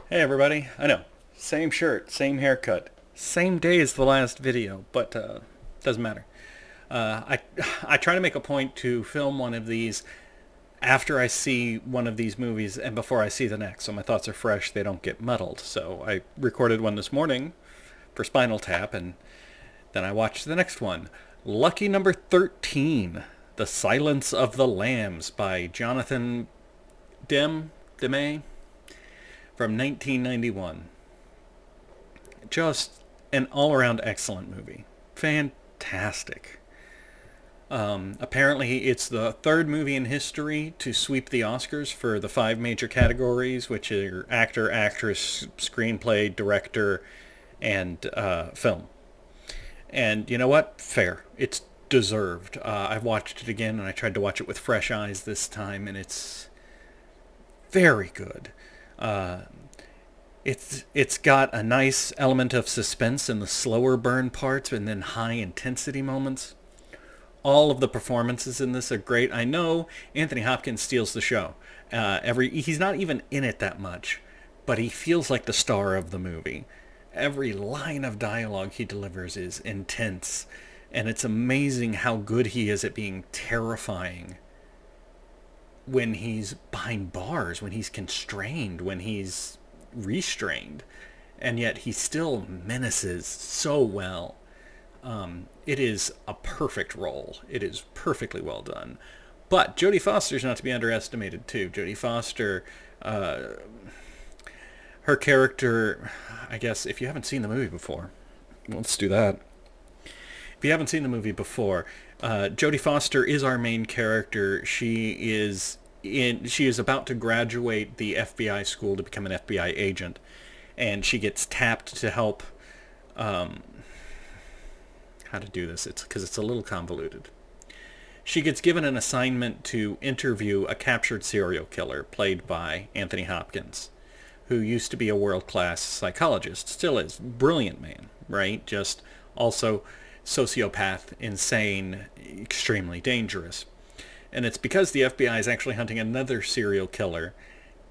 Hey everybody, I know, same shirt, same haircut, same day as the last video, but doesn't matter. I try to make a point to film one of these after I see one of these movies and before I see the next, so my thoughts are fresh, they don't get muddled. So I recorded one this morning for Spinal Tap, and then I watched the next one. Lucky number 13, The Silence of the Lambs by Jonathan Demme from 1991. Just an all-around excellent movie. Fantastic. Apparently, it's the third movie in history to sweep the Oscars for the five major categories, which are actor, actress, screenplay, director, and film. And you know what? Fair. It's deserved. I've watched it again, and I tried to watch it with fresh eyes this time, and it's very good. It's got a nice element of suspense in the slower burn parts and then high intensity moments. All of the performances in this are great. I know Anthony Hopkins steals the show. He's not even in it that much, but he feels like the star of the movie. Every line of dialogue he delivers is intense, and it's amazing how good he is at being terrifying when he's behind bars, when he's constrained, when he's restrained, and yet he still menaces so well. It is a perfect role. It is perfectly well done. But Jodie Foster's not to be underestimated too. Jodie Foster, her character, I guess, if you haven't seen the movie before, let's do that. If you haven't seen the movie before, Jodie Foster is our main character. She is about to graduate the FBI school to become an FBI agent, and she gets tapped to help. How to do this? It's because it's a little convoluted. She gets given an assignment to interview a captured serial killer played by Anthony Hopkins, who used to be a world-class psychologist, still is. Brilliant man, right? Just also sociopath, insane, extremely dangerous. And it's because the FBI is actually hunting another serial killer,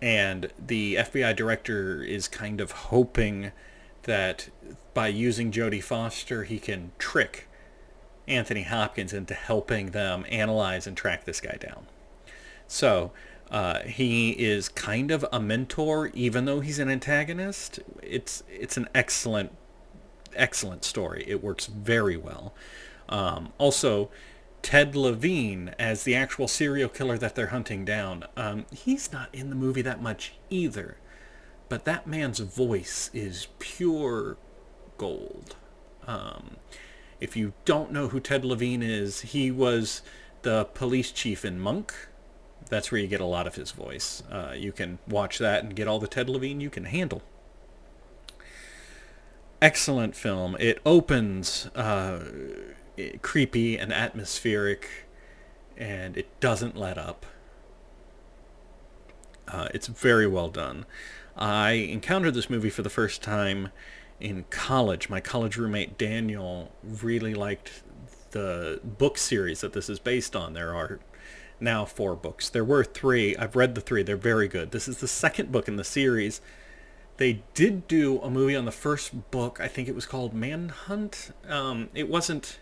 and the FBI director is kind of hoping that by using Jodie Foster, he can trick Anthony Hopkins into helping them analyze and track this guy down. So he is kind of a mentor, even though he's an antagonist. It's an excellent story. It works very well. Also, Ted Levine as the actual serial killer that they're hunting down. He's not in the movie that much either, but that man's voice is pure gold. If you don't know who Ted Levine is, he was the police chief in Monk. That's where you get a lot of his voice. You can watch that and get all the Ted Levine you can handle. Excellent film. It opens creepy and atmospheric, and it doesn't let up. It's very well done. I encountered this movie for the first time in college. My college roommate Daniel really liked the book series that this is based on. There are now 4 books. There were 3. I've read the 3. They're very good. This is the second book in the series. They did do a movie on the first book. I think it was called Manhunt. It wasn't.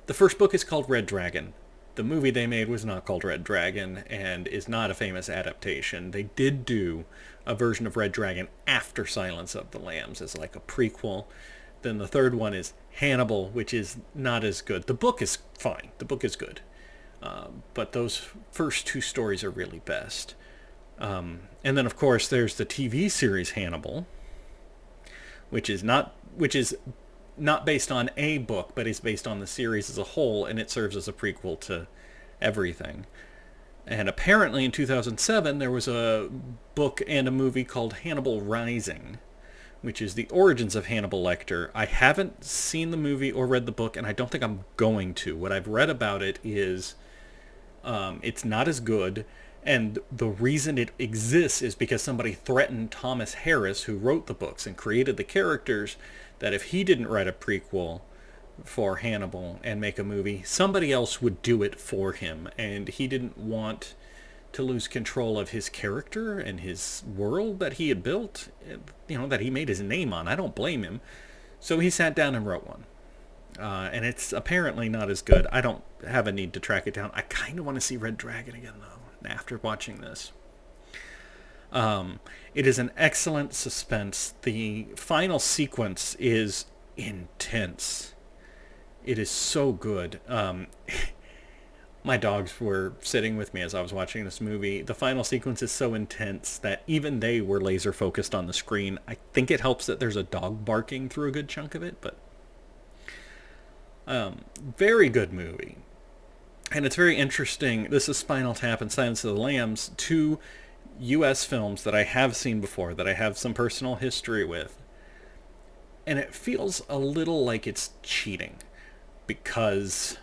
The first book is called Red Dragon. The movie they made was not called Red Dragon and is not a famous adaptation. They did do a version of Red Dragon after Silence of the Lambs as like a prequel. Then the third one is Hannibal, which is not as good. The book is fine. The book is good. But those first 2 stories are really best. And then, of course, there's the TV series Hannibal, which is not based on a book, but is based on the series as a whole, and it serves as a prequel to everything. And apparently in 2007, there was a book and a movie called Hannibal Rising, which is the origins of Hannibal Lecter. I haven't seen the movie or read the book, and I don't think I'm going to. What I've read about it is it's not as good, and the reason it exists is because somebody threatened Thomas Harris, who wrote the books and created the characters, that if he didn't write a prequel for Hannibal and make a movie, somebody else would do it for him, and he didn't want to lose control of his character and his world that he had built, that he made his name on. I don't blame him. So he sat down and wrote one. And it's apparently not as good. I don't have a need to track it down. I kind of want to see Red Dragon again, though, after watching this. It is an excellent suspense. The final sequence is intense. It is so good. My dogs were sitting with me as I was watching this movie. The final sequence is so intense that even they were laser focused on the screen. I think it helps that there's a dog barking through a good chunk of it, but very good movie. And it's very interesting. This is Spinal Tap and Silence of the Lambs, two U.S. films that I have seen before, that I have some personal history with. And it feels a little like it's cheating, because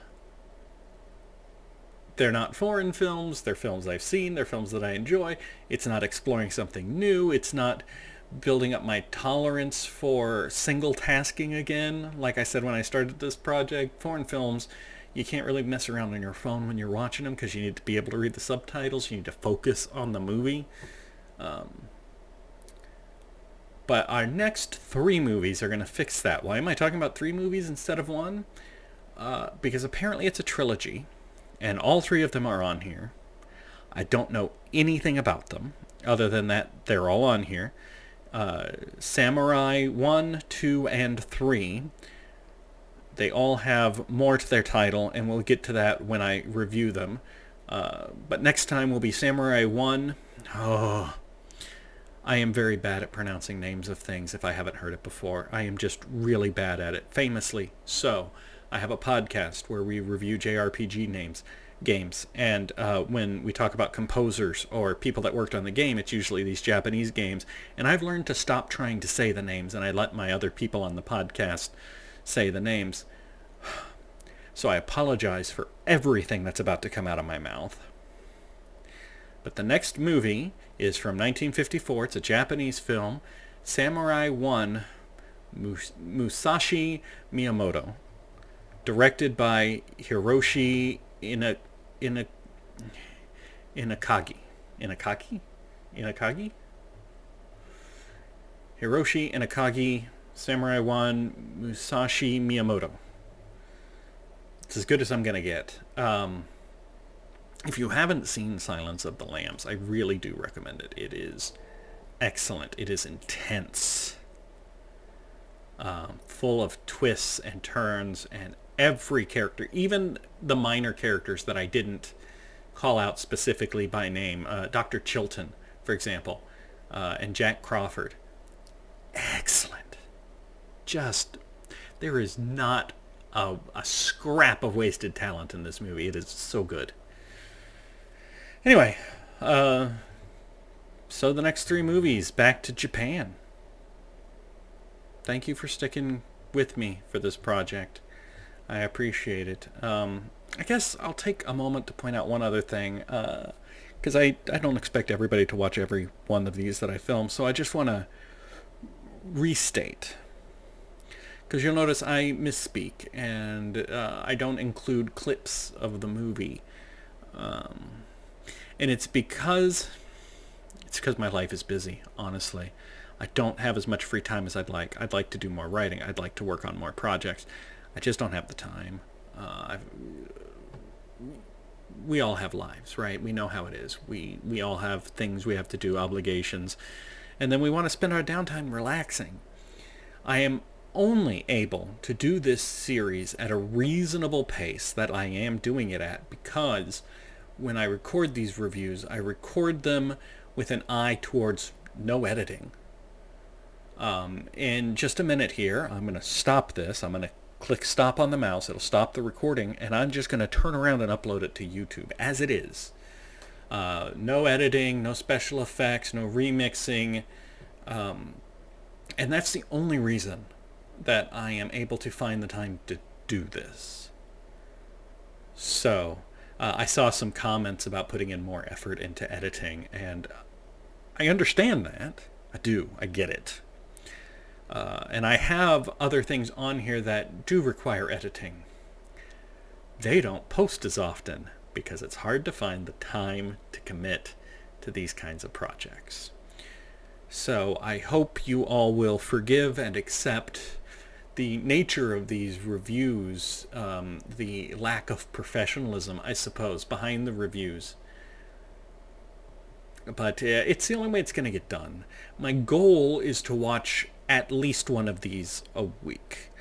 they're not foreign films, they're films I've seen, they're films that I enjoy. It's not exploring something new, it's not building up my tolerance for single tasking again. Like I said when I started this project, foreign films, you can't really mess around on your phone when you're watching them because you need to be able to read the subtitles, you need to focus on the movie. But our next 3 movies are going to fix that. Why am I talking about 3 movies instead of 1? Because apparently it's a trilogy, and all 3 of them are on here. I don't know anything about them, other than that they're all on here. Samurai 1, 2, and 3. They all have more to their title, and we'll get to that when I review them. But next time will be Samurai 1. Oh, I am very bad at pronouncing names of things if I haven't heard it before. I am just really bad at it. Famously so. I have a podcast where we review JRPG games, and when we talk about composers or people that worked on the game, it's usually these Japanese games, and I've learned to stop trying to say the names, and I let my other people on the podcast say the names. So I apologize for everything that's about to come out of my mouth. But the next movie is from 1954. It's a Japanese film, Samurai 1, Musashi Miyamoto. Directed by Hiroshi Inakagi? Hiroshi Inakagi, Samurai 1, Musashi Miyamoto. It's as good as I'm going to get. If you haven't seen Silence of the Lambs, I really do recommend it. It is excellent. It is intense. Full of twists and turns, and every character, even the minor characters that I didn't call out specifically by name, Dr. Chilton, for example, and Jack Crawford. Excellent. There is not a scrap of wasted talent in this movie. It is so good. Anyway, so the next 3 movies, back to Japan. Thank you for sticking with me for this project. I appreciate it. I guess I'll take a moment to point out one other thing, because I don't expect everybody to watch every one of these that I film, so I just want to restate. Because you'll notice I misspeak, and I don't include clips of the movie. And it's because my life is busy, honestly. I don't have as much free time as I'd like. I'd like to do more writing. I'd like to work on more projects. I just don't have the time. We all have lives, right? We know how it is. We all have things we have to do, obligations. And then we want to spend our downtime relaxing. I am only able to do this series at a reasonable pace that I am doing it at because when I record these reviews, I record them with an eye towards no editing. In just a minute here, I'm going to stop this. I'm going to click stop on the mouse. It'll stop the recording, and I'm just going to turn around and upload it to YouTube as it is. No editing, no special effects, no remixing. And that's the only reason that I am able to find the time to do this. So, I saw some comments about putting in more effort into editing, and I understand that. I do. I get it. And I have other things on here that do require editing. They don't post as often because it's hard to find the time to commit to these kinds of projects. So I hope you all will forgive and accept the nature of these reviews, the lack of professionalism, I suppose, behind the reviews. But it's the only way it's going to get done. My goal is to watch at least one of these a week.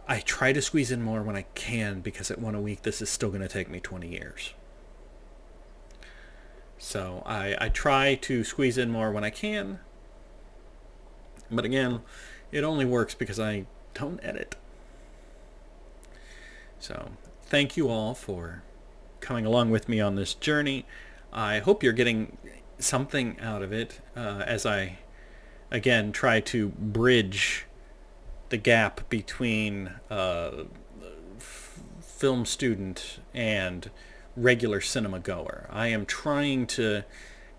I try to squeeze in more when I can, because at one a week, this is still going to take me 20 years. So I try to squeeze in more when I can. But again, it only works because I don't edit. So thank you all for coming along with me on this journey. I hope you're getting something out of it as I, again, try to bridge the gap between film student and regular cinema goer. I am trying to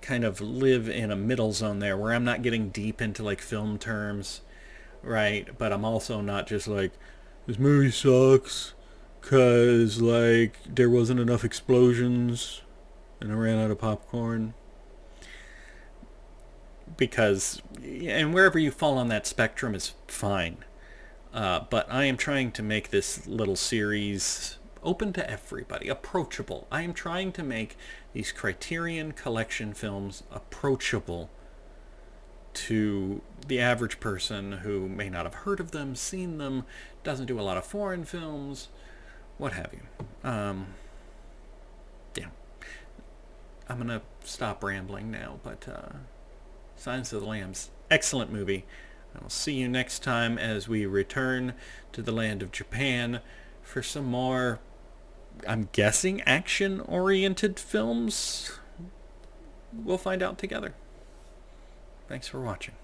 kind of live in a middle zone there where I'm not getting deep into like film terms, right? But I'm also not just like, this movie sucks because like there wasn't enough explosions and I ran out of popcorn. Because, and wherever you fall on that spectrum is fine. But I am trying to make this little series open to everybody, approachable. I am trying to make these Criterion Collection films approachable to the average person who may not have heard of them, seen them, doesn't do a lot of foreign films, what have you. Yeah. I'm going to stop rambling now, but Silence of the Lambs, excellent movie. I'll see you next time as we return to the land of Japan for some more, I'm guessing, action-oriented films. We'll find out together. Thanks for watching.